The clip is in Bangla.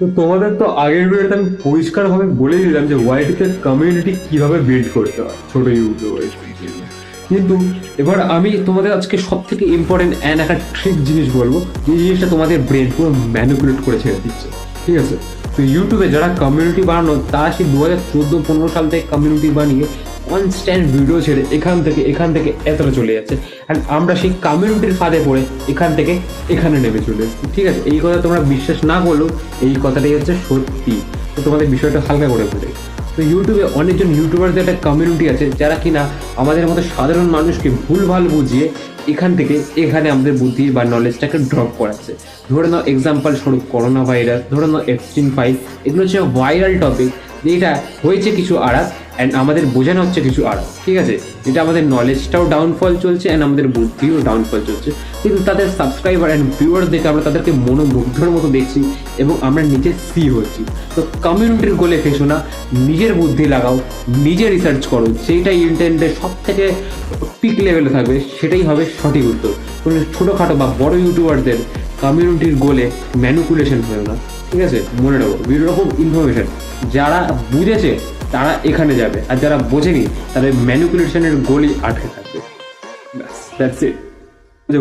তো তোমাদের তো আগের ভিডিওতে আমি পরিষ্কারভাবে বলে দিলাম যে ওয়াইটিতে কমিউনিটি কিভাবে বিল্ড করতে হয় ছোট ইউটিউবের জন্য। কিন্তু এবার আমি তোমাদের আজকে সব থেকে ইম্পর্টেন্ট অ্যান্ড একটা ট্রিক জিনিস বলবো, যে জিনিসটা তোমাদের ব্রেন পুরো ম্যানিপুলেট করে ছেড়ে দিচ্ছে। ঠিক আছে, তো ইউটিউবে যারা কমিউনিটি বানানো, তারা সেই 2014-15 সাল থেকে কমিউনিটি বানিয়ে কনস্ট্যান্ট ভিডিও ছেড়ে এখান থেকে এতটা চলে যাচ্ছে। অ্যান্ড আমরা সেই কমিউনিটির ফাঁদে পড়ে এখান থেকে এখানে নেমে চলে এসেছি। ঠিক আছে, এই কথা তোমরা বিশ্বাস না করলেও এই কথাটাই হচ্ছে সত্যি। তো তোমাদের বিষয়টা হালকা করে বলে, তো ইউটিউবে অনেকজন ইউটিউবারদের একটা কমিউনিটি আছে যারা কিনা আমাদের মতো সাধারণ মানুষকে ভুলভাল বুঝিয়ে এখান থেকে এখানে আমাদের বুদ্ধি বা নলেজটাকে ড্রপ করাচ্ছে। ধরে নাও এক্সাম্পল স্বরূপ করোনা ভাইরাস, ধরে নাও এপস্টিন ফাইল, এগুলো হচ্ছে ভাইরাল টপিক, যেটা হয়েছে কিছু আড়াত অ্যান্ড আমাদের বোঝানো হচ্ছে কিছু আড়াত। ঠিক আছে, যেটা আমাদের নলেজটাও ডাউনফল চলছে অ্যান্ড আমাদের বুদ্ধিও ডাউনফল চলছে, কিন্তু তাদের সাবস্ক্রাইবার অ্যান্ড ভিউয়ার্স দেখে আমরা তাদেরকে মনোমুগ্ধর মতো দেখছি এবং আমরা নিজে সি হচ্ছি। তো কমিউনিটির গোলে ফেসো না, নিজের বুদ্ধি লাগাও, নিজে রিসার্চ করো, যেটাই ইন্টারনেটে সব থেকে পিক লেভেলে থাকবে সেটাই হবে সঠিক উত্তর। কোনো ছোটোখাটো বা বড় ইউটিউবারদের কমিউনিটির গোলে ম্যানিপুলেশন হয় না। ঠিক আছে, মনে রাখো বিভিন্ন রকম ইনফরমেশন যারা বুঝেছে তারা এখানে যাবে, আর যারা বোঝেনি তাদের ম্যানিপুলেশনের গোলই আটকে থাকবে। ব্যাস, দ্যাটস ইট। যে